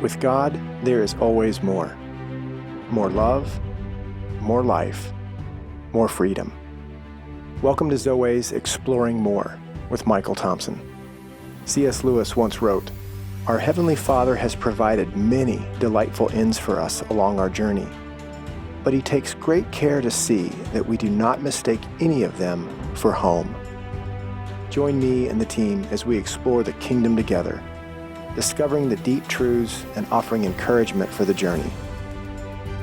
With God, there is always more. More love, more life, more freedom. Welcome to Zoe's Exploring More with Michael Thompson. C.S. Lewis once wrote, "Our Heavenly Father has provided many delightful inns for us along our journey, but He takes great care to see that we do not mistake any of them for home." Join me and the team as we explore the kingdom together, discovering the deep truths and offering encouragement for the journey.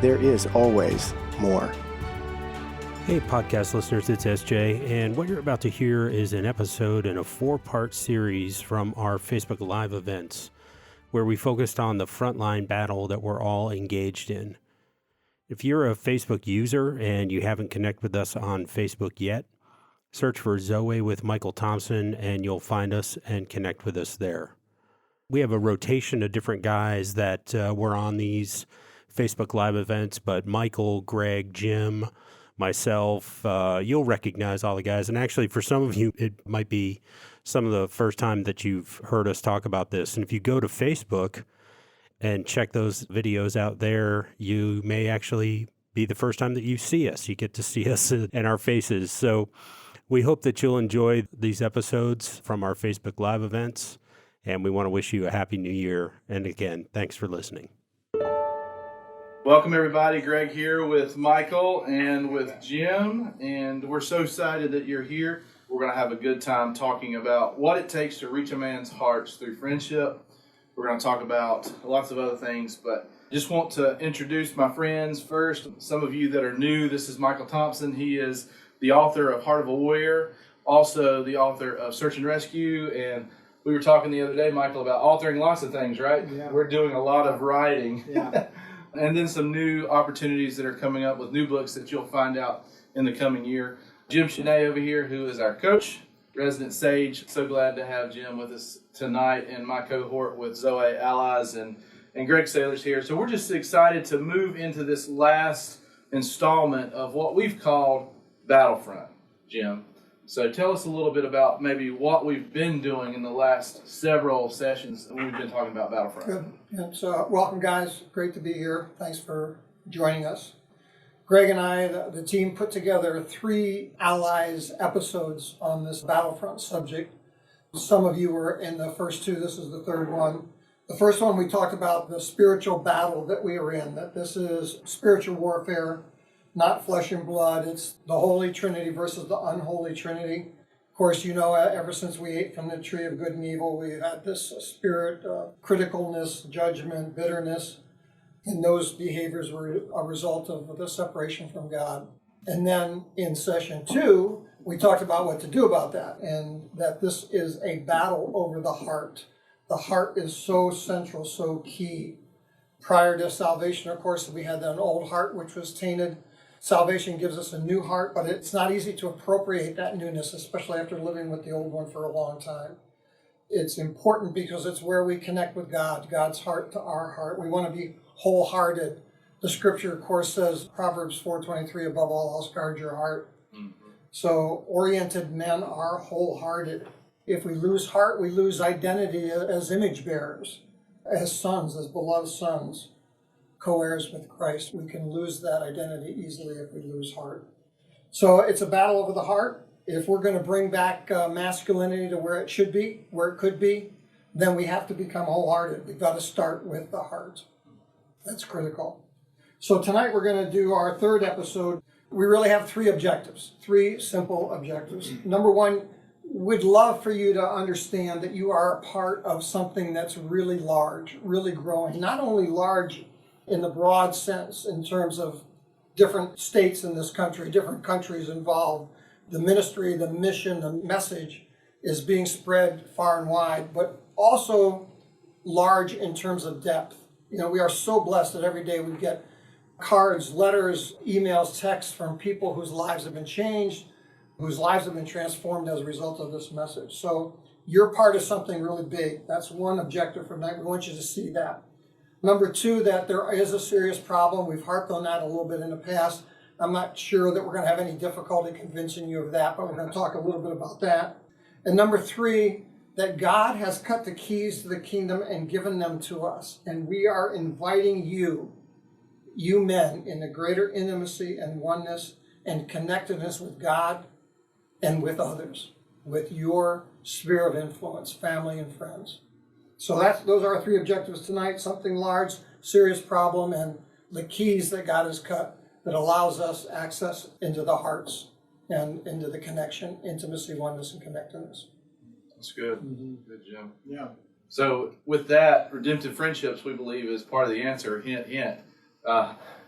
There is always more. Hey podcast listeners, it's SJ, and what you're about to hear is an episode in a 4-part series from our Facebook Live events, where we focused on the frontline battle that we're all engaged in. If you're a Facebook user and you haven't connected with us on Facebook yet, search for Zoe with Michael Thompson and you'll find us and connect with us there. We have a rotation of different guys that were on these Facebook Live events, but Michael, Greg, Jim, myself, you'll recognize all the guys. And actually, for some of you, it might be some of the first time that you've heard us talk about this. And if you go to Facebook and check those videos out there, you may actually be the first time that you see us. You get to see us in our faces. So we hope that you'll enjoy these episodes from our Facebook Live events. And we want to wish you a happy new year. And again, thanks for listening. Welcome everybody, Greg here with Michael and with Jim, and we're so excited that you're here. We're going to have a good time talking about what it takes to reach a man's hearts through friendship. We're going to talk about lots of other things, but just want to introduce my friends first. Some of you that are new, this is Michael Thompson. He is the author of Heart of a Warrior, also the author of Search and Rescue, and we were talking the other day, Michael, about authoring lots of things, right? Yeah. We're doing a lot of writing. Yeah. And then some new opportunities that are coming up with new books that you'll find out in the coming year. Jim Shanae over here, who is our coach, resident sage. So glad to have Jim with us tonight, and my cohort with Zoe Allies and Greg Saylor's here. So we're just excited to move into this last installment of what we've called Battlefront, Jim. So tell us a little bit about maybe what we've been doing in the last several sessions when we've been talking about Battlefront. Good. It's, welcome, guys. Great to be here. Thanks for joining us. Greg and I, the team, put together 3 Allies episodes on this Battlefront subject. Some of you were in the first 2. This is the 3rd one. The first one, we talked about the spiritual battle that we are in, that this is spiritual warfare, not flesh and blood. It's the Holy Trinity versus the unholy Trinity. Of course, you know, ever since we ate from the tree of good and evil, we've had this spirit of criticalness, judgment, bitterness, and those behaviors were a result of the separation from God. And then in session 2, we talked about what to do about that, and that this is a battle over the heart. The heart is so central, so key. Prior to salvation, of course, we had an old heart which was tainted. Salvation gives us a new heart, but it's not easy to appropriate that newness, especially after living with the old one for a long time. It's important because it's where we connect with God, God's heart to our heart. We want to be wholehearted. The scripture, of course, says, Proverbs 4:23, above all else, guard your heart. Mm-hmm. So oriented men are wholehearted. If we lose heart, we lose identity as image bearers, as sons, as beloved sons. Co-heirs with Christ. We can lose that identity easily if we lose heart. So it's a battle over the heart. If we're going to bring back masculinity to where it should be, where it could be, then we have to become wholehearted. We've got to start with the heart. That's critical. So tonight we're going to do our 3rd episode. We really have 3 objectives, 3 simple objectives. Number 1, we'd love for you to understand that you are a part of something that's really large, really growing. Not only large in the broad sense, in terms of different states in this country, different countries involved. The ministry, the mission, the message is being spread far and wide, but also large in terms of depth. You know, we are so blessed that every day we get cards, letters, emails, texts from people whose lives have been changed, whose lives have been transformed as a result of this message. So you're part of something really big. That's one objective for tonight. We want you to see that. Number 2, that there is a serious problem. We've harped on that a little bit in the past. I'm not sure that we're going to have any difficulty convincing you of that, but we're going to talk a little bit about that. And number 3, that God has cut the keys to the kingdom and given them to us. And we are inviting you men, in a greater intimacy and oneness and connectedness with God and with others, with your sphere of influence, family and friends. So those are our three objectives tonight: something large, serious problem, and the keys that God has cut that allows us access into the hearts and into the connection, intimacy, oneness, and connectedness. That's good. Good, Jim. Yeah. So with that, redemptive friendships, we believe, is part of the answer. Hint, hint.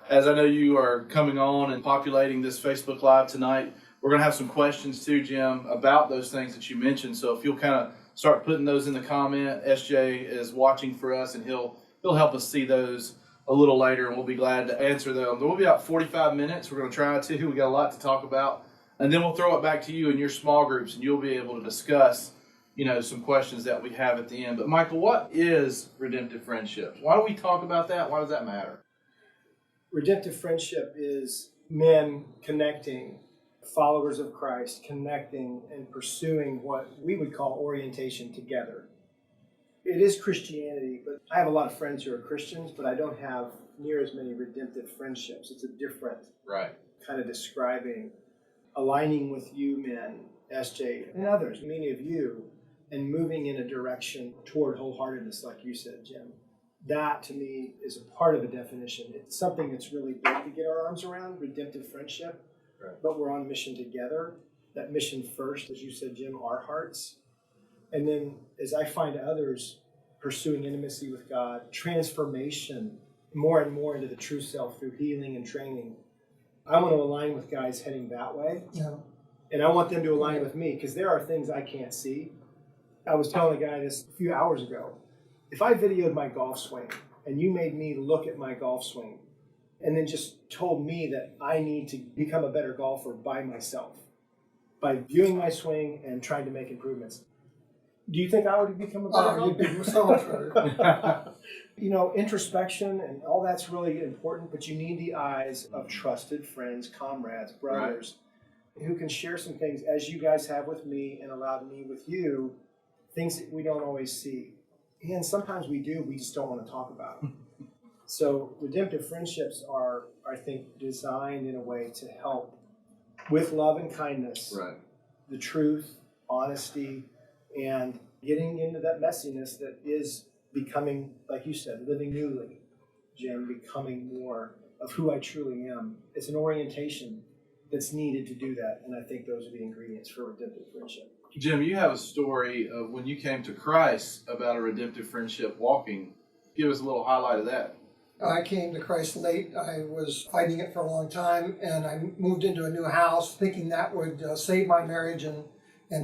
As I know you are coming on and populating this Facebook Live tonight, we're going to have some questions too, Jim, about those things that you mentioned. So if you'll kind of start putting those in the comment, SJ is watching for us, and he'll help us see those a little later, and we'll be glad to answer them. There will be about 45 minutes. We're going to try to. We got a lot to talk about. And then we'll throw it back to you in your small groups, and you'll be able to discuss, some questions that we have at the end. But Michael, what is redemptive friendships? Why do we talk about that? Why does that matter? Redemptive friendship is men connecting, followers of Christ connecting and pursuing what we would call orientation together. It is Christianity, but I have a lot of friends who are Christians, but I don't have near as many redemptive friendships. It's a different kind of describing aligning with you men, SJ, and others, many of you, and moving in a direction toward wholeheartedness, like you said, Jim. That, to me, is a part of a definition. It's something that's really big to get our arms around, redemptive friendship, but we're on mission together. That mission first, as you said, Jim, our hearts. And then as I find others pursuing intimacy with God, transformation more and more into the true self through healing and training, I want to align with guys heading that way. Yeah. And I want them to align with me because there are things I can't see. I was telling a guy this a few hours ago. If I videoed my golf swing and you made me look at my golf swing and then just told me that I need to become a better golfer by myself, by viewing my swing and trying to make improvements, do you think I would become a better golfer? You'd be so much better. Introspection and all that's really important, but you need the eyes of trusted friends, comrades, brothers, who can share some things as you guys have with me and allowed me with you, things that we don't always see. And sometimes we do, we just don't want to talk about them. So redemptive friendships are, I think, designed in a way to help with love and kindness, the truth, honesty, and getting into that messiness that is becoming, like you said, living newly, Jim, becoming more of who I truly am. It's an orientation that's needed to do that, and I think those are the ingredients for redemptive friendship. Jim, you have a story of when you came to Christ about a redemptive friendship walking. Give us a little highlight of that. I came to Christ late. I was fighting it for a long time, and I moved into a new house thinking that would save my marriage and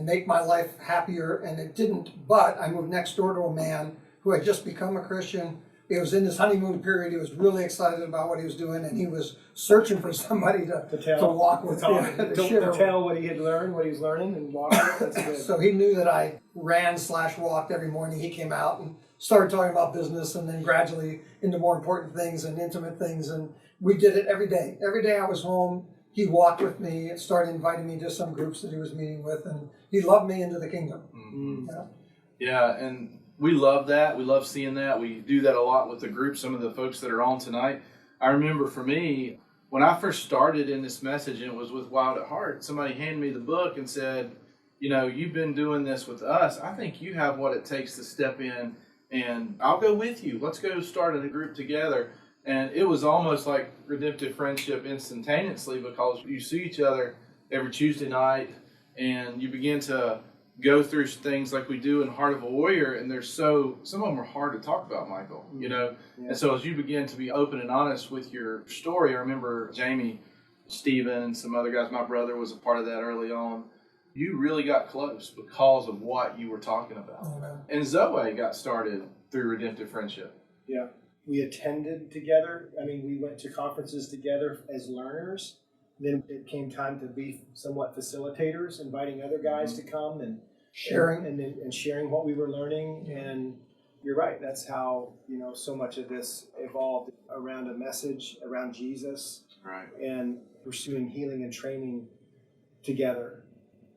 make my life happier, and it didn't. But I moved next door to a man who had just become a Christian. He was in his honeymoon period. He was really excited about what he was doing, and he was searching for somebody to walk with, to tell what he had learned, what he was learning, and walk with it. That's good. So he knew that I ran/walked every morning. He came out and started talking about business, and then gradually into more important things and intimate things, and we did it every day. Every day I was home, he walked with me and started inviting me to some groups that he was meeting with, and he loved me into the kingdom. Mm-hmm. Yeah, and we love that. We love seeing that. We do that a lot with the group, some of the folks that are on tonight. I remember for me, when I first started in this message, and it was with Wild at Heart, somebody handed me the book and said, you've been doing this with us. I think you have what it takes to step in, and I'll go with you. Let's go start a group together. And it was almost like redemptive friendship instantaneously, because you see each other every Tuesday night, and you begin to go through things like we do in Heart of a Warrior, and some of them are hard to talk about, Michael, Yeah. And so as you begin to be open and honest with your story, I remember Jamie, Stephen, and some other guys, my brother was a part of that early on. You really got close because of what you were talking about. And Zoe got started through redemptive friendship. Yeah. We attended together. We went to conferences together as learners. Then it came time to be somewhat facilitators, inviting other guys to come and Sharing. and sharing what we were learning. And you're right, that's how so much of this evolved around a message around Jesus, and pursuing healing and training together.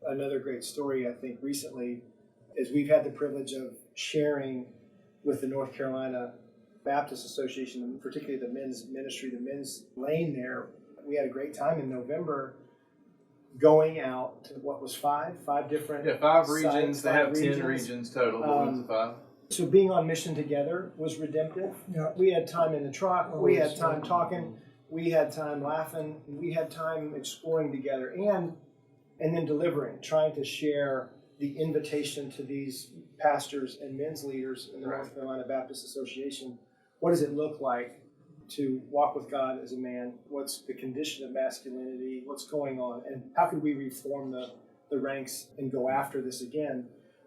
Another great story, I think, recently, as we've had the privilege of sharing with the North Carolina Baptist Association, particularly the men's ministry, the men's lane there, we had a great time in November going out to what was five different 5 regions. sites, They have 10 regions total, but we went to 5. So being on mission together was redemptive. Yeah. We had time in the truck, we had time talking, we had time laughing, we had time exploring together and then delivering, trying to share the invitation to these pastors and men's leaders in the North Carolina Baptist Association. What does it look like to walk with God as a man? What's the condition of masculinity? What's going on? And how could we reform the ranks and go after this again?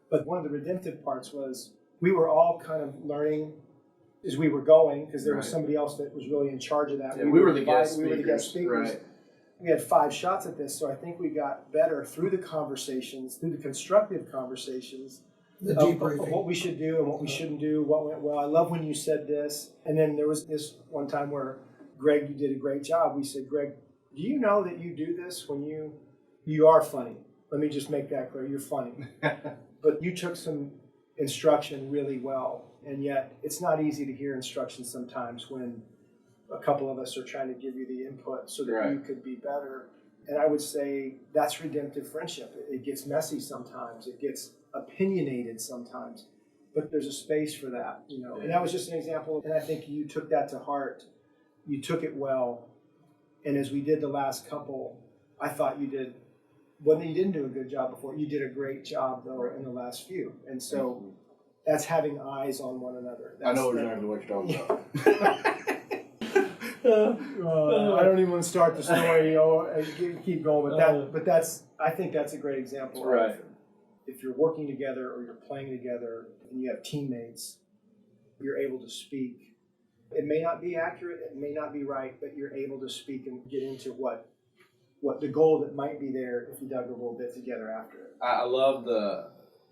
But one of the redemptive parts was we were all kind of learning as we were going, because there was somebody else that was really in charge of that. Yeah, we were the guest speakers. We were the guest speakers. Right. We had 5 shots at this, so I think we got better through the conversations, through the constructive conversations, The of debriefing. what we should do and what we shouldn't do, what went well. I love when you said this. And then there was this one time where, Greg, you did a great job. We said, Greg, do you know that you do this when you are funny? Let me just make that clear. You're funny. But you took some instruction really well. And yet it's not easy to hear instruction sometimes when a couple of us are trying to give you the input so that you could be better. And I would say that's redemptive friendship. It gets messy sometimes. It gets opinionated sometimes. But there's a space for that, you know. And that was just an example. And I think you took that to heart. You took it well. And as we did the last couple, I thought you did, well, you didn't do a good job before. You did a great job, though, in the last few. And so that's having eyes on one another. I know exactly what you're talking about. I don't even want to start the story, you know, keep going, but that's I think that's a great example. Right. Of if you're working together or you're playing together and you have teammates, you're able to speak. It may not be accurate, it may not be right, but you're able to speak and get into what the goal that might be there if you dug a little bit together after it. I love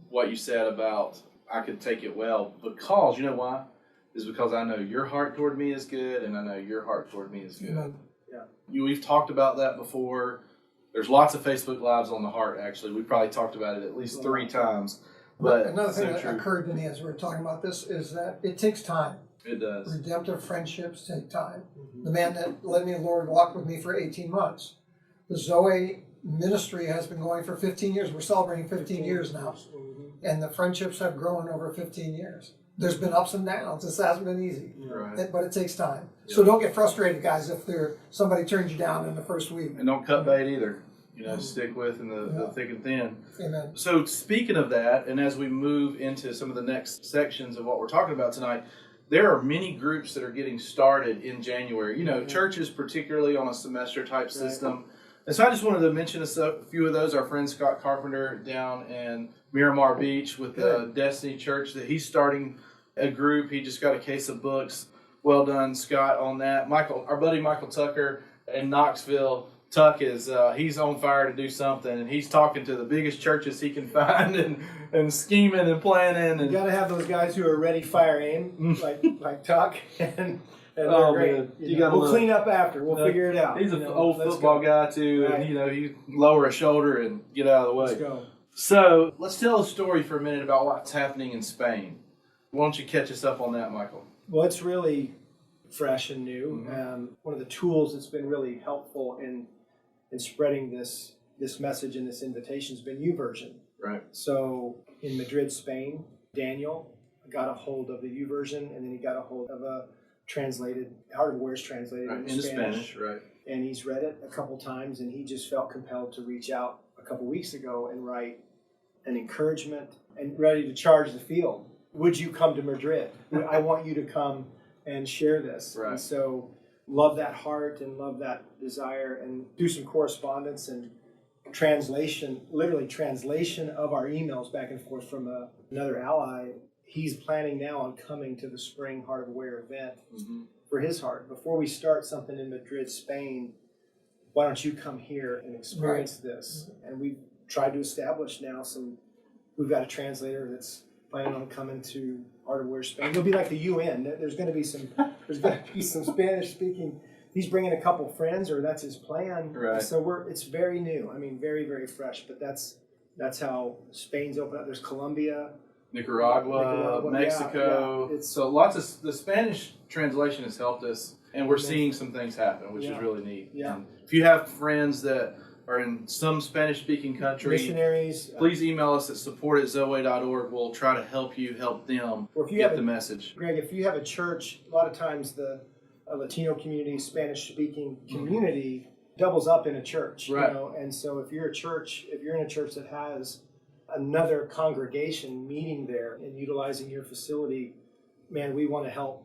what you said about I could take it well, because you know why? Is because I know your heart toward me is good, and I know your heart toward me is good. We've talked about that before. There's lots of Facebook Lives on the heart, actually. We probably talked about it at least 3 times. But another thing that occurred to me as we were talking about this is that it takes time. It does. Redemptive friendships take time. The man that led me to the Lord walked with me for 18 months. The Zoe ministry has been going for 15 years. We're celebrating 15 years now. And the friendships have grown over 15 years. There's been ups and downs. This hasn't been easy, but it takes time. So don't get frustrated, guys, if somebody turns you down in the first week. And don't cut bait either. You know, stick with in the thick and thin. Amen. So speaking of that, and as we move into some of the next sections of what we're talking about tonight, there are many groups that are getting started in January. You know, churches particularly on a semester type system. And so I just wanted to mention a few of those. Our friend Scott Carpenter down in Miramar Beach with the Destiny Church, that he's starting a group. He just got a case of books. Well done, Scott, on that. Our buddy Michael Tucker in Knoxville, Tuck is he's on fire to do something, and he's talking to the biggest churches he can find and scheming and planning. And you got to have those guys who are ready, fire, aim, like Tuck and they're great. We'll clean up after. We'll figure it out. He's an old football guy too, and he lower a shoulder and get out of the way. Let's go. So let's tell a story for a minute about what's happening in Spain. Why don't you catch us up on that, Michael? Well, it's really fresh and new. One of the tools that's been really helpful in spreading this message and this invitation has been YouVersion. Right. So in Madrid, Spain, Daniel got a hold of the YouVersion, and then he got a hold of a Heart of Ware's translated into Spanish. Right. And he's read it a couple times, and he just felt compelled to reach out a couple weeks ago and write an encouragement and ready to charge the field. Would you come to Madrid? I want you to come and share this. Right. And so love that heart and love that desire, and do some correspondence and literally translation of our emails back and forth from another ally. He's planning now on coming to the spring Heart of Ware event for his heart. Before we start something in Madrid, Spain, why don't you come here and experience this? And we've tried to establish now we've got a translator that's planning on coming to Heart of Ware, Spain. It'll be like the UN. There's going to be some Spanish speaking. He's bringing a couple friends, or that's his plan. Right. So it's very new. I mean, very, very fresh. But that's That's how Spain's opened up. There's Colombia. Nicaragua, Mexico. Yeah. So lots of the Spanish translation has helped us, and we're seeing some things happen, which is Yeah. really neat. Yeah. And if you have friends that are in some Spanish-speaking country, Missionaries. please email us at support@zoe.org. We'll try to help them Or if you get have the message. Greg, if you have a church, a lot of times the Latino community, Spanish-speaking community doubles up in a church, Right. you know. And so if you're in a church that has another congregation meeting there and utilizing your facility, man, we want to help.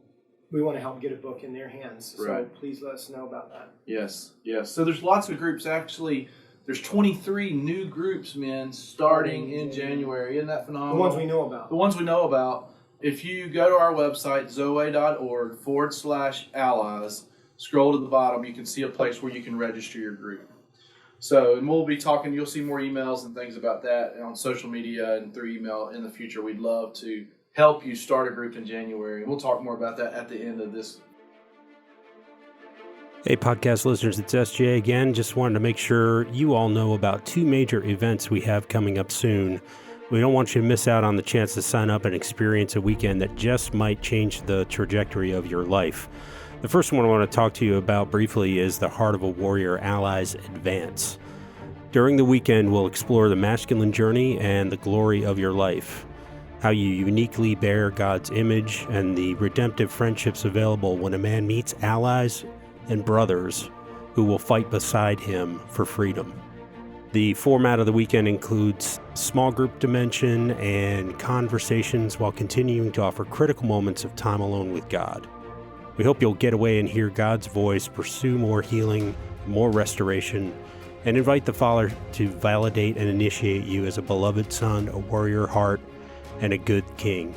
We want to help get a book in their hands. So Right. please let us know about that. Yes. So there's lots of groups. Actually, there's 23 new groups, men, starting in January. Isn't that phenomenal? The ones we know about. The ones we know about. If you go to our website, zoe.org/allies, scroll to the bottom, you can see a place where you can register your group. So, and we'll be talking, you'll see more emails and things about that on social media and through email in the future. We'd love to help you start a group in January. We'll talk more about that at the end of this. Hey, podcast listeners, it's SJ again. Just wanted to make sure you all know about two major events we have coming up soon. We don't want you to miss out on the chance to sign up and experience a weekend that just might change the trajectory of your life. The first one I want to talk to you about briefly is the Heart of a Warrior Allies Advance. During the weekend, we'll explore the masculine journey and the glory of your life, how you uniquely bear God's image, and the redemptive friendships available when a man meets allies and brothers who will fight beside him for freedom. The format of the weekend includes small group dimension and conversations while continuing to offer critical moments of time alone with God. We hope you'll get away and hear God's voice, pursue more healing, more restoration, and invite the Father to validate and initiate you as a beloved son, a warrior heart, and a good king.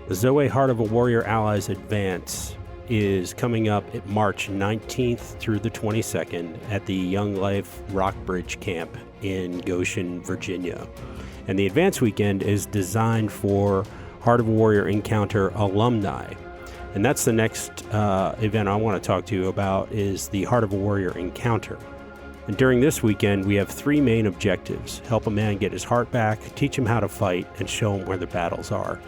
The Zoe Heart of a Warrior Allies Advance is coming up at March 19th through the 22nd at the Young Life Rockbridge Camp in Goshen, Virginia. And the Advance Weekend is designed for Heart of a Warrior Encounter alumni. And that's the next event I want to talk to you about is the Heart of a Warrior Encounter. And during this weekend, we have three main objectives: help a man get his heart back, teach him how to fight, and show him where the battles are.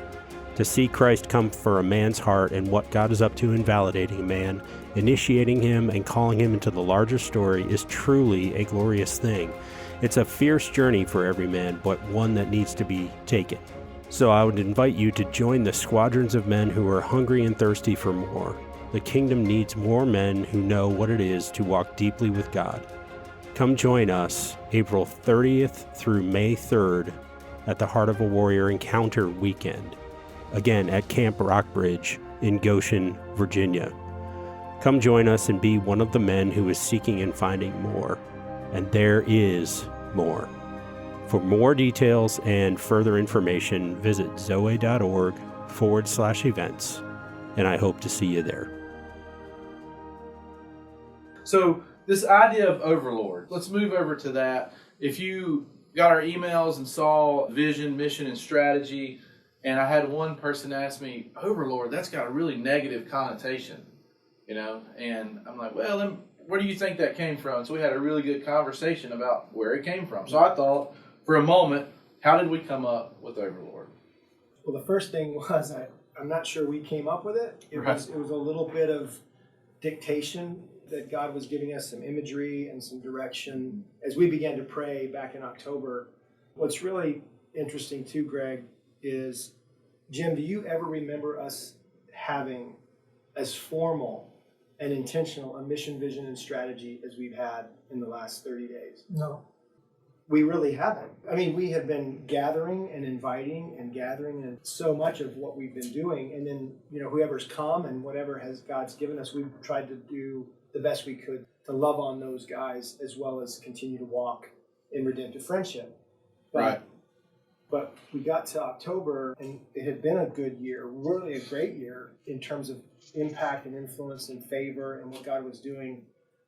To see Christ come for a man's heart and what God is up to in validating a man, initiating him and calling him into the larger story is truly a glorious thing. It's a fierce journey for every man, but one that needs to be taken. So I would invite you to join the squadrons of men who are hungry and thirsty for more. The kingdom needs more men who know what it is to walk deeply with God. Come join us April 30th through May 3rd at the Heart of a Warrior Encounter Weekend. Again, at Camp Rockbridge in Goshen, Virginia. Come join us and be one of the men who is seeking and finding more. And there is more. For more details and further information, visit zoe.org/events. And I hope to see you there. So this idea of overlord, let's move over to that. If you got our emails and saw vision, mission, and strategy, and I had one person ask me, overlord, that's got a really negative connotation, you know? And I'm like, well, then where do you think that came from? So we had a really good conversation about where it came from. So I thought, for a moment, how did we come up with overlord? Well, the first thing was I'm not sure we came up with it. It was a little bit of dictation that God was giving us some imagery and some direction as we began to pray back in October. What's really interesting too, Greg, is, Jim, do you ever remember us having as formal and intentional a mission, vision, and strategy as we've had in the last 30 days? No. We really haven't. I mean, we have been gathering and inviting and gathering, and so much of what we've been doing, and then, you know, whoever's come and whatever has God's given us, we've tried to do the best we could to love on those guys as well as continue to walk in redemptive friendship. But we got to October, and it had been a good year, really a great year in terms of impact and influence and favor and what God was doing.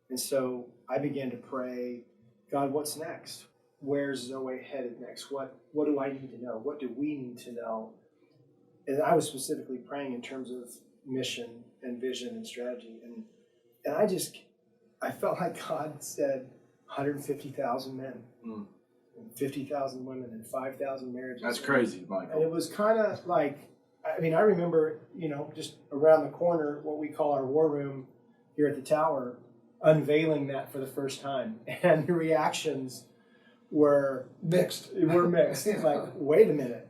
And so I began to pray, God, what's next? Where's Zoe headed next? What do I need to know? What do we need to know? And I was specifically praying in terms of mission and vision and strategy. And I felt like God said 150,000 men. 50,000 women and 5,000 marriages. That's crazy, And Michael. it was kind of like, I mean, I remember, just around the corner, what we call our war room here at the tower, unveiling that for the first time. And the reactions were Mixed. Like, wait a minute,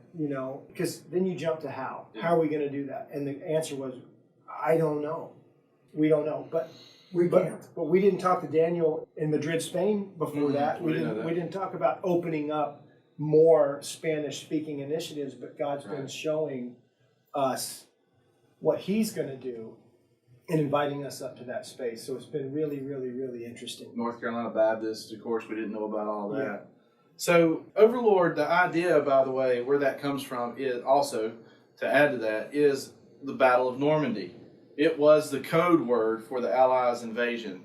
because then you jump to how. How are we going to do that? And the answer was, I don't know. We don't know. But we didn't talk to Daniel in Madrid, Spain before that. We didn't talk about opening up more Spanish speaking initiatives, but God's been showing us what he's going to do and inviting us up to that space. So it's been really, really, really interesting. North Carolina Baptist, of course, we didn't know about all that. Yeah. So, Overlord, the idea, by the way, where that comes from is also, to add to that, is the Battle of Normandy. It was the code word for the Allies' invasion.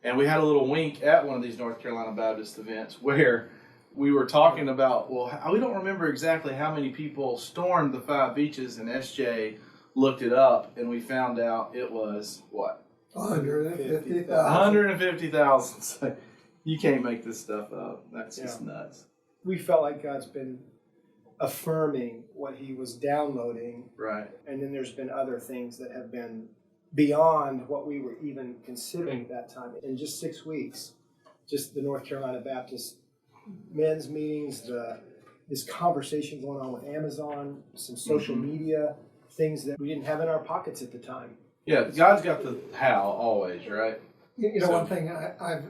And we had a little wink at one of these North Carolina Baptist events where we were talking about, we don't remember exactly how many people stormed the 5 beaches, and SJ looked it up, and we found out it was, what? 150,000. 150,000. So you can't make this stuff up. That's just nuts. We felt like God's been affirming what he was downloading. Right. And then there's been other things that have been beyond what we were even considering at that time. In just 6 weeks, just the North Carolina Baptist men's meetings, this conversation going on with Amazon, some social media, things that we didn't have in our pockets at the time. Yeah, God's got the how always, right? One thing I've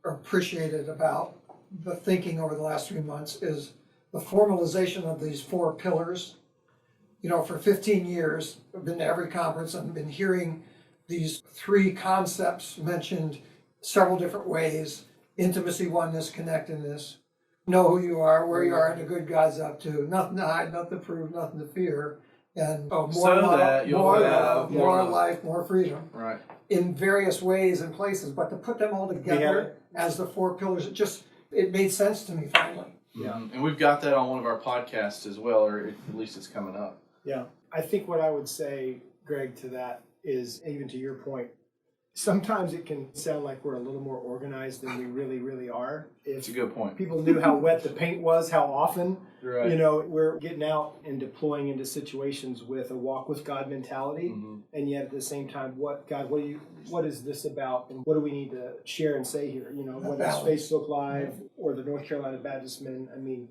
appreciated about the thinking over the last 3 months is the formalization of these 4 pillars. For 15 years, I've been to every conference and been hearing these 3 concepts mentioned several different ways: intimacy, oneness, connectedness. Know who you are, where you are, and the good God's up to. Nothing to hide, nothing to prove, nothing to fear. And more love, more life, more freedom. Right. In various ways and places, but to put them all together as the 4 pillars, it made sense to me finally. Yeah. And we've got that on one of our podcasts as well, or at least it's coming up. Yeah. I think what I would say, Greg, to that is, even to your point, sometimes it can sound like we're a little more organized than we really, really are. It's a good point. People knew how wet the paint was, how often, Right. We're getting out and deploying into situations with a walk with God mentality. And yet at the same time, what is this about? And what do we need to share and say here? Whether it's Facebook Live or the North Carolina Baptist Men. I mean,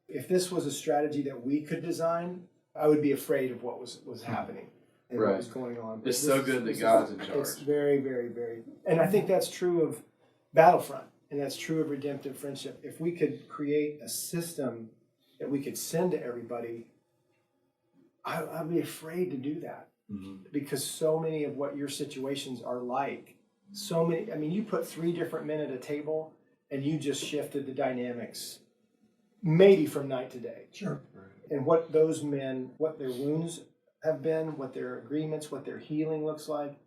if this was a strategy that we could design, I would be afraid of what was happening and what was going on. But it's so good that God's in charge. It's very, very, very. And I think that's true of Battlefront, and that's true of Redemptive Friendship. If we could create a system that we could send to everybody, I'd be afraid to do that. Because so many of what your situations are like, you put 3 different men at a table and you just shifted the dynamics maybe from night to day. Sure. And what those men, what their wounds have been, what their agreements, what their healing looks like.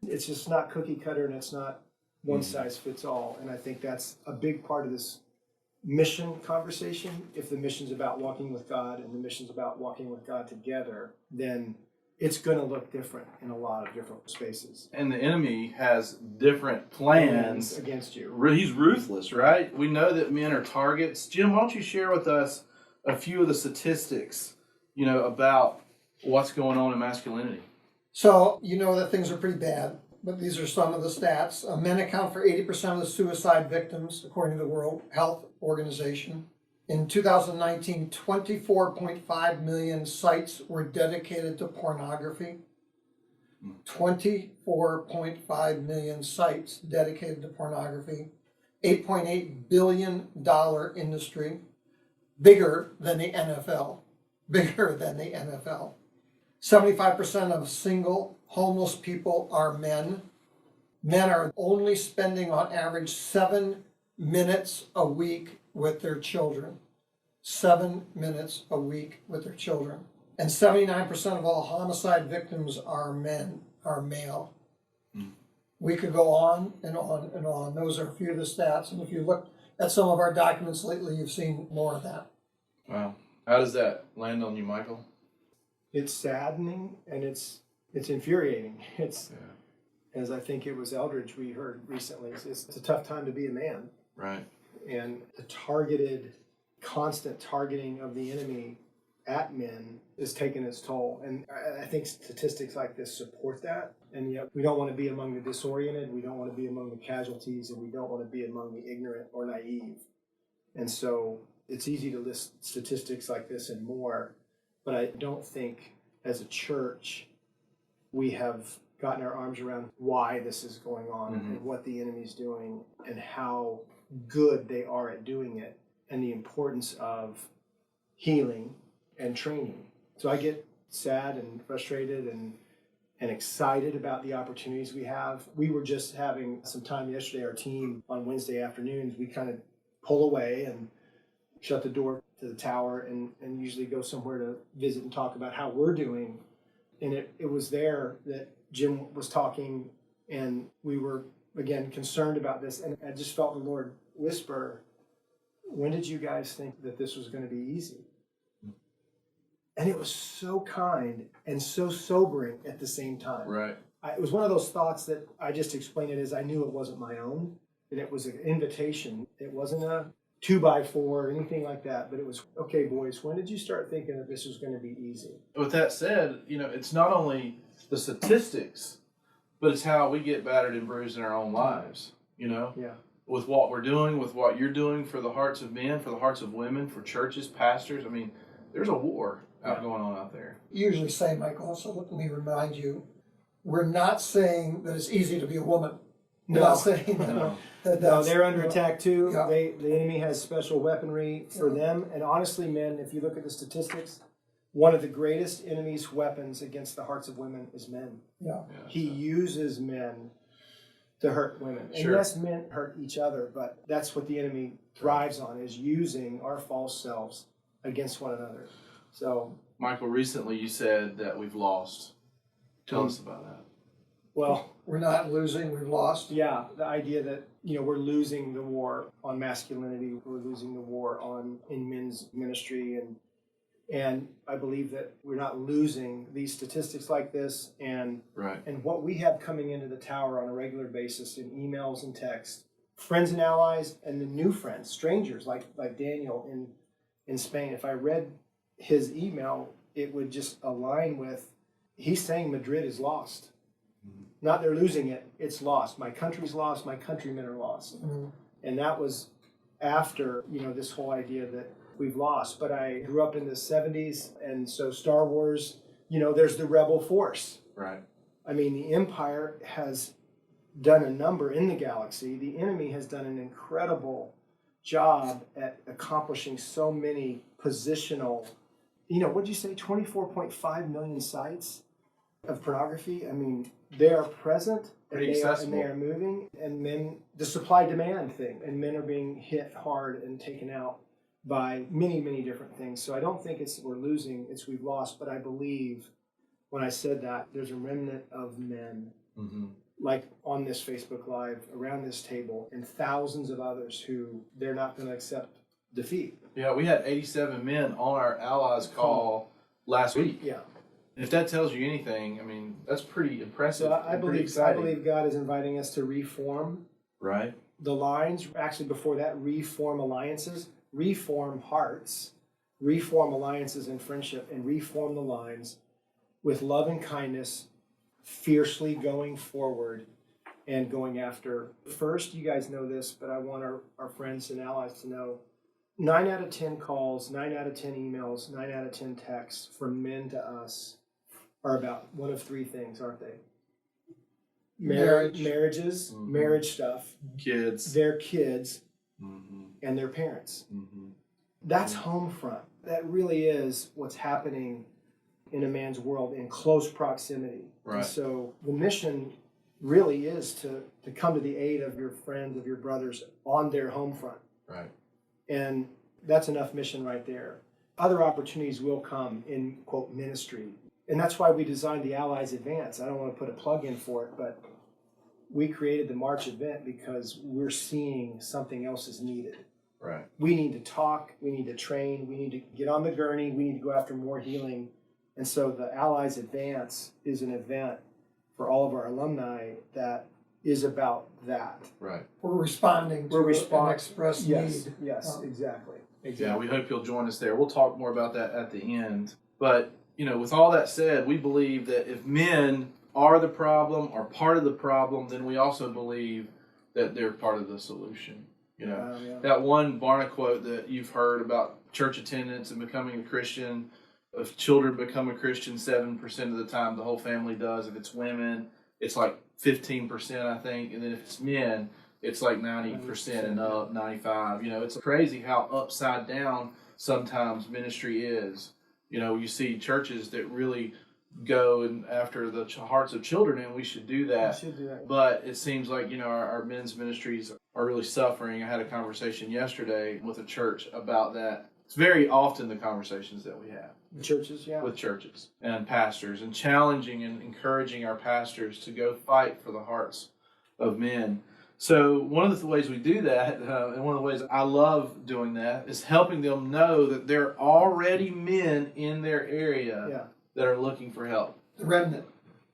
It's just not cookie cutter, and it's not one size fits all. And I think that's a big part of this mission conversation. If the mission's about walking with God and the mission's about walking with God together, then it's going to look different in a lot of different spaces. And the enemy has different plans against you. He's ruthless, right? We know that men are targets. Jim, why don't you share with us a few of the statistics, about what's going on in masculinity? So, that things are pretty bad, but these are some of the stats. Men account for 80% of the suicide victims, according to the World Health Organization. In 2019, 24.5 million sites were dedicated to pornography. 24.5 million sites dedicated to pornography. $8.8 billion industry. Bigger than the NFL. 75% of single homeless people are men. Men are only spending on average 7 minutes a week with their children. 7 minutes a week with their children. And 79% of all homicide victims are male. We could go on and on and on. Those are a few of the stats. And if you look at some of our documents lately, you've seen more of that. Wow. How does that land on you, Michael? It's saddening and it's infuriating. As I think it was Eldridge we heard recently, it's a tough time to be a man. Right. And the targeted constant targeting of the enemy at men is taking its toll. And I think statistics like this support that. And yet we don't want to be among the disoriented, we don't want to be among the casualties, and we don't want to be among the ignorant or naive. And so it's easy to list statistics like this and more, but I don't think as a church we have gotten our arms around why this is going on and what the enemy's doing and how good they are at doing it and the importance of healing and training. So I get sad and frustrated and excited about the opportunities we have. We were just having some time yesterday, our team on Wednesday afternoons, we kind of pull away and shut the door to the tower and usually go somewhere to visit and talk about how we're doing. And it was there that Jim was talking, and we were, again, concerned about this. And I just felt the Lord whisper, when did you guys think that this was going to be easy? And it was so kind and so sobering at the same time. Right. It was one of those thoughts that I just explained it as I knew it wasn't my own, and it was an invitation. It wasn't a 2x4 or anything like that, but it was, okay, boys, when did you start thinking that this was going to be easy? With that said, it's not only the statistics, but it's how we get battered and bruised in our own lives, Yeah. with what we're doing, with what you're doing for the hearts of men, for the hearts of women, for churches, pastors. I mean, there's a war going on out there. You usually say, Michael, so let me remind you, we're not saying that it's easy to be a woman. We're not saying that. No. No, they're under attack too. Yeah. The enemy has special weaponry for them. And honestly, men, if you look at the statistics, one of the greatest enemy's weapons against the hearts of women is men. Yeah. He uses men to hurt women. And Sure. yes, men hurt each other, but that's what the enemy thrives on, is using our false selves against one another. So, Michael, recently you said that we've lost. Tell us about that. well, We're not losing, we've lost. yeah, the idea that we're losing the war on masculinity, we're losing the war in men's ministry, and I believe that we're not losing these statistics like this, and Right. and what we have coming into the tower on a regular basis in emails and texts, friends and allies, and the new friends, strangers like Daniel in Spain. If I read his email, it would just align with, he's saying Madrid is lost. Not they're losing it, it's lost. My country's lost, my countrymen are lost. And that was after, this whole idea that we've lost. But I grew up in the 70s, and so Star Wars, there's the rebel force. Right. I mean, the Empire has done a number in the galaxy. The enemy has done an incredible job at accomplishing so many positional, what'd you say, 24.5 million sites of pornography? I mean, they are present, and Pretty accessible. they are moving, and men, the supply-demand thing, and men are being hit hard and taken out by many, many different things. So I don't think we're losing, it's we've lost, but I believe when I said that, there's a remnant of men, like on this Facebook Live, around this table, and thousands of others who they're not going to accept defeat. Yeah, we had 87 men on our allies call last week. Yeah. And if that tells you anything, I mean, that's pretty impressive. So I and pretty believe exciting. God is inviting us to reform Right. the lines. Actually, before that, reform alliances, reform hearts, reform alliances and friendship, and reform the lines with love and kindness, fiercely going forward and going after. First, you guys know this, but I want our friends and allies to know, 9 out of 10 calls, 9 out of 10 emails, 9 out of 10 texts from men to us are about one of three things, aren't they? Marriages, marriage stuff, Kids. their kids, and their parents. That's home front. That really is what's happening in a man's world in close proximity. Right. And so the mission really is to come to the aid of your friends, of your brothers on their home front. Right. And that's enough mission right there. Other opportunities will come in, quote, ministry. And that's why we designed the Allies Advance. I don't want to put a plug in for it, but we created the March event because we're seeing something else is needed. Right. We need to talk, we need to train, we need to get on the gurney, we need to go after more healing. And so the Allies Advance is an event for all of our alumni that is about that. Right. We're responding to an express Yes, need. yes, exactly. Exactly. We hope you'll join us there. We'll talk more about that at the end. But, with all that said, we believe that if men are the problem or part of the problem, then we also believe that they're part of the solution. That one Barna quote that you've heard about church attendance and becoming a Christian, if children become a Christian 7% of the time, the whole family does. If it's women, it's like 15%, I think. And then if it's men, it's like 90% and up, 95. It's crazy how upside down sometimes ministry is. You see churches that really go and after the hearts of children, and we should do that. But it seems like, our men's ministries are really suffering. I had a conversation yesterday with a church about that. It's very often the conversations that we have. Churches, yeah. With churches and pastors, and challenging and encouraging our pastors to go fight for the hearts of men. So one of the ways we do that, and one of the ways I love doing that, is helping them know that there are already men in their area that are looking for help. The remnant.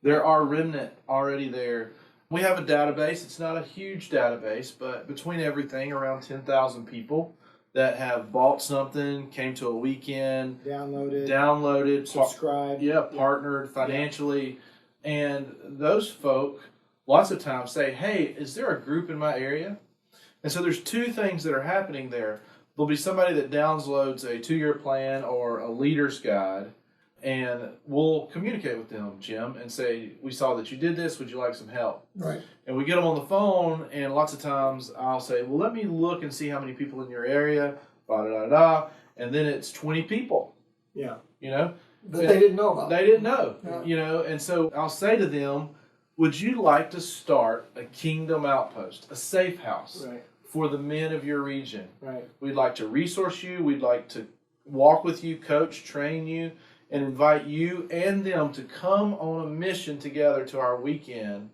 There are remnant already there. We have a database. It's not a huge database, but between everything, around 10,000 people that have bought something, came to a weekend, downloaded, subscribed, partnered financially, and those folk lots of times say, hey, is there a group in my area? And so there's two things that are happening there. There'll be somebody that downloads a 2-year plan or a leader's guide, and we'll communicate with them, Jim, and say, we saw that you did this. Would you like some help? Right. And we get them on the phone, and lots of times I'll say, well, let me look and see how many people in your area, and then it's 20 people. Yeah. That they didn't know about. They didn't know, and so I'll say to them, would you like to start a kingdom outpost, a safe house for the men of your region? Right. We'd like to resource you. We'd like to walk with you, coach, train you, and invite you and them to come on a mission together to our weekend,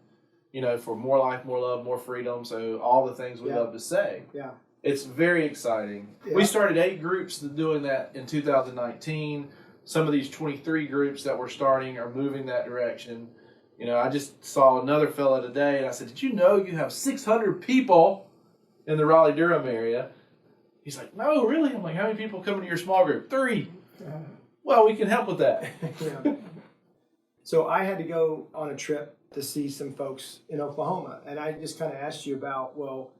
for more life, more love, more freedom. So all the things we love to say. Yeah. It's very exciting. Yeah. We started 8 groups doing that in 2019. Some of these 23 groups that we're starting are moving that direction. I just saw another fella today, and I said, did you know you have 600 people in the Raleigh-Durham area? He's like, no, really? I'm like, how many people come into your small group? 3. Well, we can help with that. So I had to go on a trip to see some folks in Oklahoma, and I just kind of asked you about, well,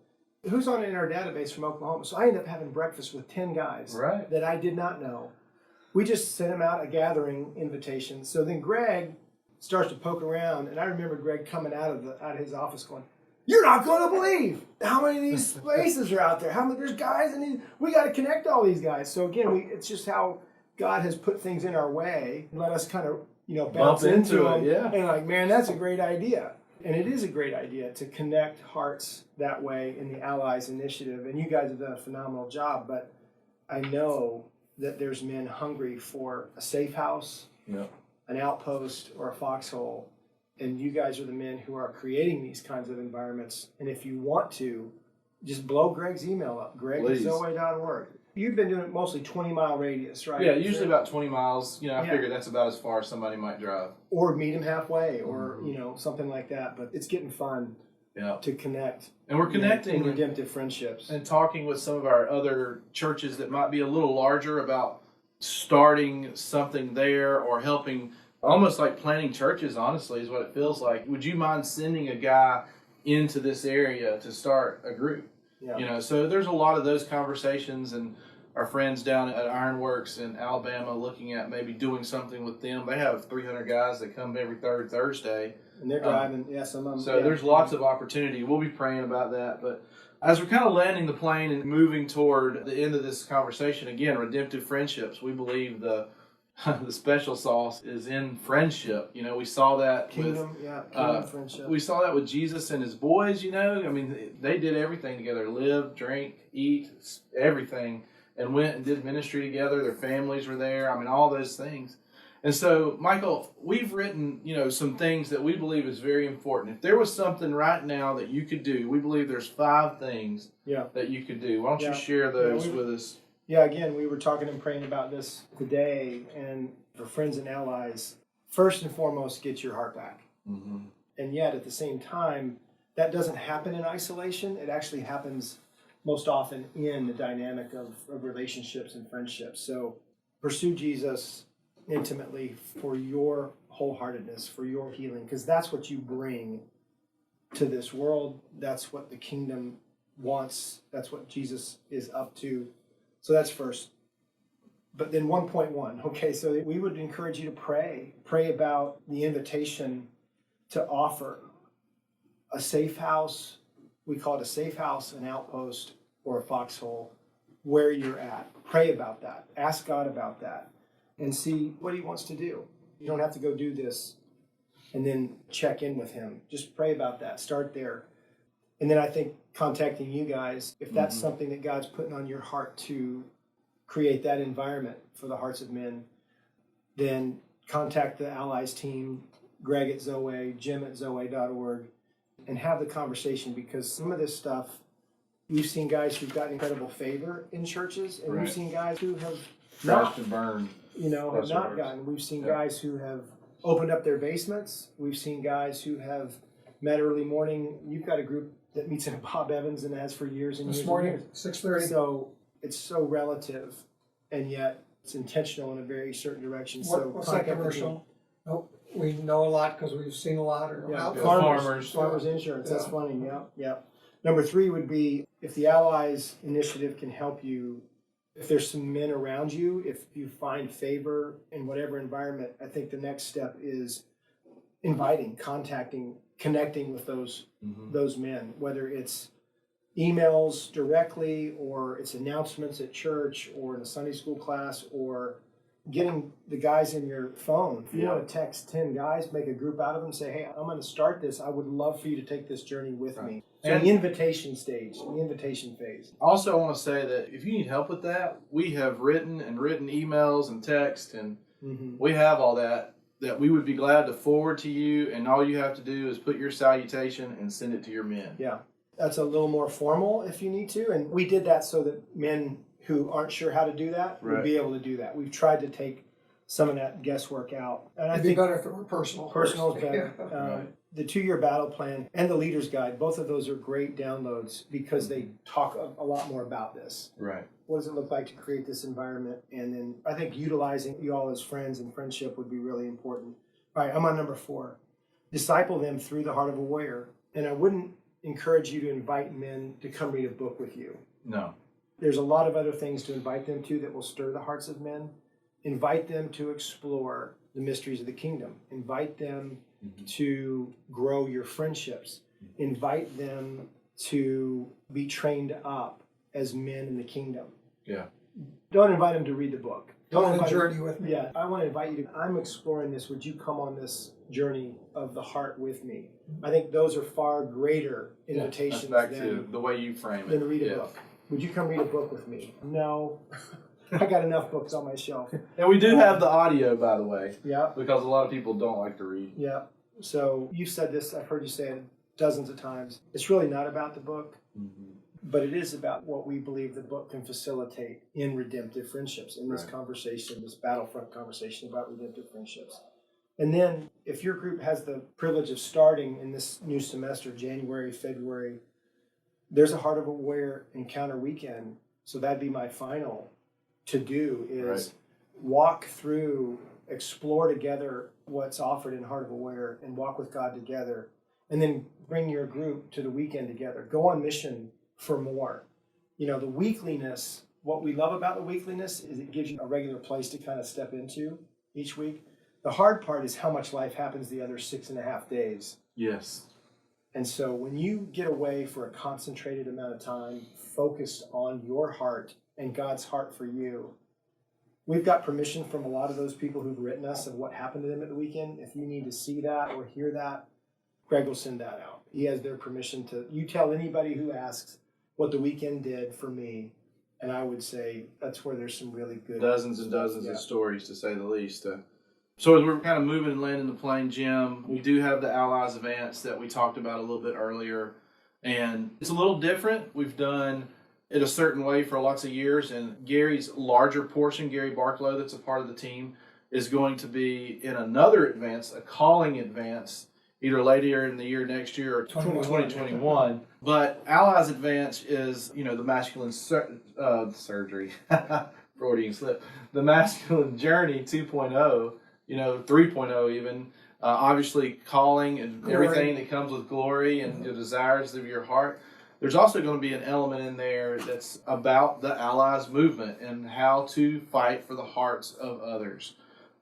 who's in our database from Oklahoma? So I ended up having breakfast with 10 guys that I did not know. We just sent them out a gathering invitation. So then Greg starts to poke around, and I remember Greg coming out of his office going, "You're not going to believe how many of these places are out there. How many there's guys, and we got to connect all these guys." So again, it's just how God has put things in our way and let us kind of bounce into them. And like, man, that's a great idea, and it is a great idea to connect hearts that way in the Allies Initiative. And you guys have done a phenomenal job. But I know that there's men hungry for a safe house. An outpost or a foxhole, and you guys are the men who are creating these kinds of environments. And if you want to, just blow Greg's email up, greg@zoe.org. You've been doing it mostly 20-mile radius, right? Yeah, usually about 20 miles. I figure that's about as far as somebody might drive. Or meet them halfway, or something like that. But it's getting fun to connect. And we're connecting in redemptive friendships. And talking with some of our other churches that might be a little larger about starting something there, or helping, almost like planting churches, honestly, is what it feels like. Would you mind sending a guy into this area to start a group? So there's a lot of those conversations, and our friends down at Ironworks in Alabama looking at maybe doing something with them. They have 300 guys that come every third Thursday. And they're driving, some of them. So there's lots of opportunity. We'll be praying about that. But as we're kind of landing the plane and moving toward the end of this conversation, again, redemptive friendships, we believe the special sauce is in friendship. We saw that kingdom friendship. We saw that with Jesus and his boys, I mean, they did everything together, live, drink, eat, everything, and went and did ministry together. Their families were there. I mean, all those things. And so, Michael, we've written, some things that we believe is very important. If there was something right now that you could do, we believe there's 5 things that you could do. Why don't you share those with us? Yeah, again, we were talking and praying about this today, and for friends and allies, first and foremost, get your heart back. And yet, at the same time, that doesn't happen in isolation. It actually happens most often in the dynamic of relationships and friendships. So pursue Jesus intimately for your wholeheartedness, for your healing, because that's what you bring to this world. That's what the kingdom wants. That's what Jesus is up to. So that's first. But then 1.1, okay, so we would encourage you to pray about the invitation to offer a safe house. We call it a safe house, an outpost, or a foxhole, where you're at. Pray about that. Ask God about that and see what he wants to do. You don't have to go do this and then check in with him. Just pray about that. Start there. And then I think contacting you guys, if that's something that God's putting on your heart to create that environment for the hearts of men, then contact the Allies team, Greg at Zoe, Jim at zoe.org, and have the conversation, because some of this stuff, we've seen guys who've gotten incredible favor in churches, and we've seen guys who have Crashed and burned. have not gotten. We've seen guys who have opened up their basements. We've seen guys who have met early morning. You've got a group that meets in Bob Evans and has for years and years. This morning, and years. 6:30. So it's so relative, and yet it's intentional in a very certain direction. So What's that commercial? Nope. We know a lot because we've seen a lot. Or Yeah, Farmers. farmers insurance. That's funny. Yeah. Number 3 would be, if the Allies initiative can help you, if there's some men around you, if you find favor in whatever environment, I think the next step is inviting, contacting, connecting with those men, whether it's emails directly, or it's announcements at church, or in a Sunday school class, or getting the guys in your phone. If you want to text 10 guys, make a group out of them, say, hey, I'm going to start this. I would love for you to take this journey with me. So the invitation stage, the invitation phase. Also, I want to say that if you need help with that, we have written emails and text, and we have all that we would be glad to forward to you, and all you have to do is put your salutation and send it to your men. Yeah, that's a little more formal if you need to, and we did that so that men who aren't sure how to do that would be able to do that. We've tried to take some of that guesswork out. And I It'd think be better if it were personal. personal is better. The 2-year battle plan and the leader's guide, both of those are great downloads because they talk a lot more about this. Right. What does it look like to create this environment? And then I think utilizing you all as friends and friendship would be really important. All right, I'm on number 4. Disciple them through the heart of a warrior. And I wouldn't encourage you to invite men to come read a book with you. No. There's a lot of other things to invite them to that will stir the hearts of men. Invite them to explore the mysteries of the kingdom. Invite them to grow your friendships. Invite them to be trained up as men in the kingdom. Yeah. Don't invite them to read the book. Don't invite journey them, with me. Yeah, I want to invite you to, I'm exploring this. Would you come on this journey of the heart with me? I think those are far greater invitations That's back to the way you frame it. than read a book. Would you come read a book with me? No. I got enough books on my shelf. And we do have the audio, by the way. Yeah. Because a lot of people don't like to read. Yeah. So you've said this, I've heard you say it dozens of times. It's really not about the book, but it is about what we believe the book can facilitate in redemptive friendships, in this conversation, this Battlefront conversation about redemptive friendships. And then if your group has the privilege of starting in this new semester, January, February, there's a Heart of a Warrior Encounter Weekend. So that'd be my final to do is walk through, explore together what's offered in Heart of a Warrior and walk with God together. And then bring your group to the weekend together. Go on mission for more. You know, the weekliness, what we love about the weekliness is it gives you a regular place to kind of step into each week. The hard part is how much life happens the other 6.5 days. Yes. And so when you get away for a concentrated amount of time, focused on your heart and God's heart for you, we've got permission from a lot of those people who've written us of what happened to them at the weekend. If you need to see that or hear that, Greg will send that out. He has their permission to, you tell anybody who asks what the weekend did for me, and I would say that's where there's some really good... Dozens and dozens of stories, to say the least. So as we're kind of moving and landing the plane, Jim, we do have the Allies events that we talked about a little bit earlier, and it's a little different. We've done it a certain way for lots of years, and Gary's larger portion, Gary Barklow, that's a part of the team, is going to be in another advance, a calling advance, either later in the year next year or 21. 2021. But Allies Advance is, the masculine surgery, Freudian slip, the masculine journey 2.0, 3.0 even. Obviously, calling and everything that comes with glory and the desires of your heart. There's also going to be an element in there that's about the Allies movement and how to fight for the hearts of others.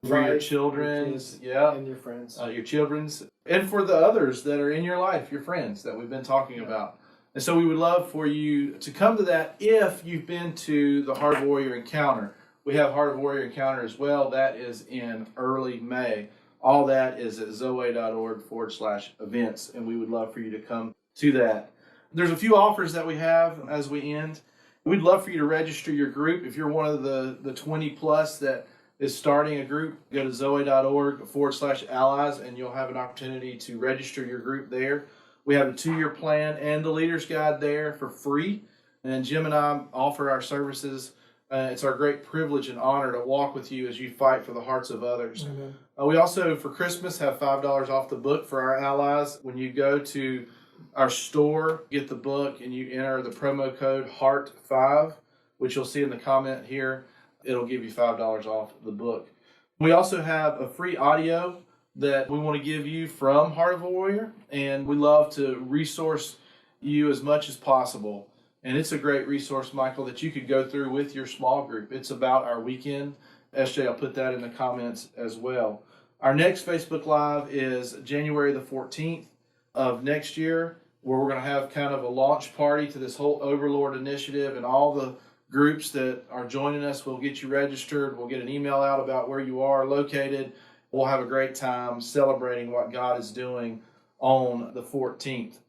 For your children's, and your friends. Your children's, and for the others that are in your life, your friends that we've been talking about. And so we would love for you to come to that if you've been to the Heart of Warrior Encounter. We have Heart of Warrior Encounter as well. That is in early May. All that is at zoe.org/events, and we would love for you to come to that. There's a few offers that we have as we end. We'd love for you to register your group. If you're one of the 20 plus that is starting a group, go to zoe.org/allies, and you'll have an opportunity to register your group there. We have a 2-year plan and the Leader's Guide there for free. And Jim and I offer our services. It's our great privilege and honor to walk with you as you fight for the hearts of others. Mm-hmm. We also, for Christmas, have $5 off the book for our allies. When you go to our store, get the book, and you enter the promo code HEART5, which you'll see in the comment here. It'll give you $5 off the book. We also have a free audio that we want to give you from Heart of a Warrior, and we love to resource you as much as possible. And it's a great resource, Michael, that you could go through with your small group. It's about our weekend. SJ, I'll put that in the comments as well. Our next Facebook Live is January the 14th of next year, where we're going to have kind of a launch party to this whole Overlord initiative, and all the groups that are joining us will get you registered. We'll get an email out about where you are located. We'll have a great time celebrating what God is doing on the 14th.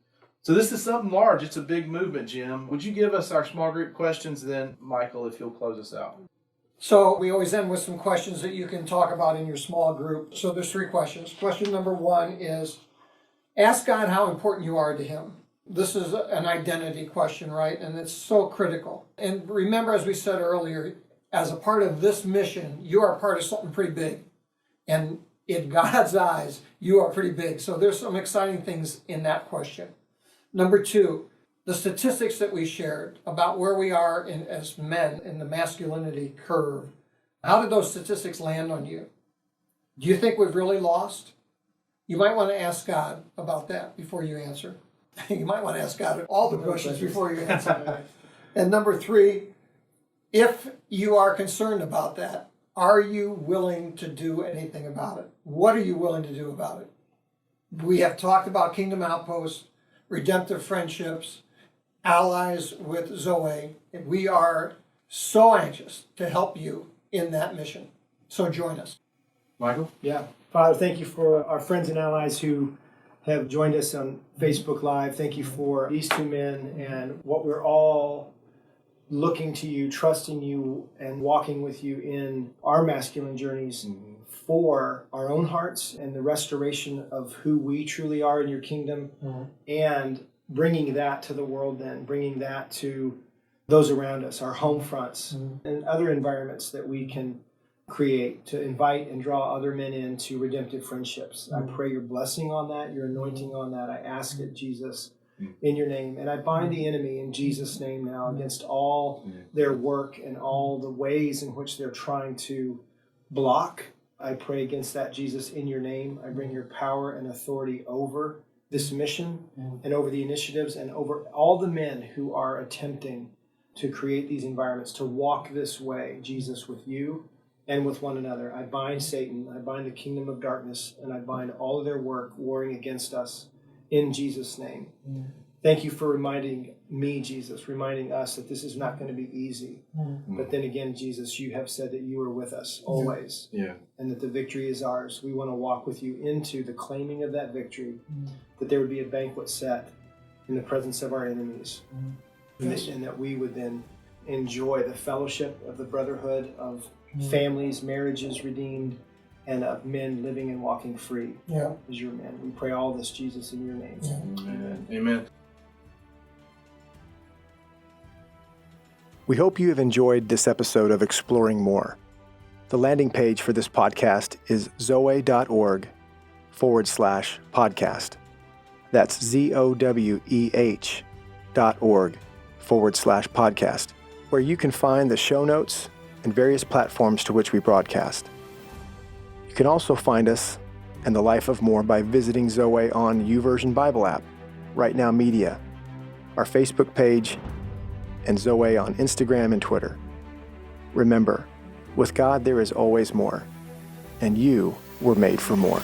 So this is something large. It's a big movement, Jim. Would you give us our small group questions, then, Michael, if you'll close us out? So we always end with some questions that you can talk about in your small group. So there's 3 questions. Question number 1 is, ask God how important you are to him. This is an identity question, right? And it's so critical. And remember, as we said earlier, as a part of this mission, you are part of something pretty big. And in God's eyes, you are pretty big. So there's some exciting things in that question. Number 2, the statistics that we shared about where we are as men in the masculinity curve. How did those statistics land on you? Do you think we've really lost? You might want to ask God about that before you answer. You might want to ask God all the questions before you answer. And number 3, if you are concerned about that, are you willing to do anything about it? What are you willing to do about it? We have talked about Kingdom Outposts, Redemptive Friendships, Allies with Zoe. And we are so anxious to help you in that mission. So join us. Michael? Yeah. Father, thank you for our friends and allies who have joined us on Facebook Live. Thank you for these 2 men and what we're all looking to you, trusting you, and walking with you in our masculine journeys for our own hearts and the restoration of who we truly are in your kingdom, and bringing that to the world, then bringing that to those around us, our home fronts, and other environments that we can create to invite and draw other men into redemptive friendships. I pray your blessing on that, your anointing on that. I ask it, Jesus, in your name. And I bind the enemy in Jesus' name now against all their work and all the ways in which they're trying to block. I pray against that, Jesus, in your name. I bring your power and authority over this mission and over the initiatives and over all the men who are attempting to create these environments, to walk this way, Jesus, with you and with one another. I bind Satan, I bind the kingdom of darkness, and I bind all of their work warring against us in Jesus' name. Thank you for reminding me, Jesus, reminding us that this is not going to be easy. But then again, Jesus, you have said that you are with us always, and that the victory is ours. We want to walk with you into the claiming of that victory, that there would be a banquet set in the presence of our enemies, and that we would then enjoy the fellowship of the brotherhood of families, marriages redeemed, and of men living and walking free as your men. We pray all this, Jesus, in your name. Amen. Amen. We hope you have enjoyed this episode of Exploring More. The landing page for this podcast is zoe.org/events. zoweh.org/podcast. That's zoweh.org/podcast, where you can find the show notes and various platforms to which we broadcast. You can also find us and the Life of More by visiting Zoe on YouVersion Bible app, Right Now Media, our Facebook page, and Zoe on Instagram and Twitter. Remember, with God there is always more, and you were made for more.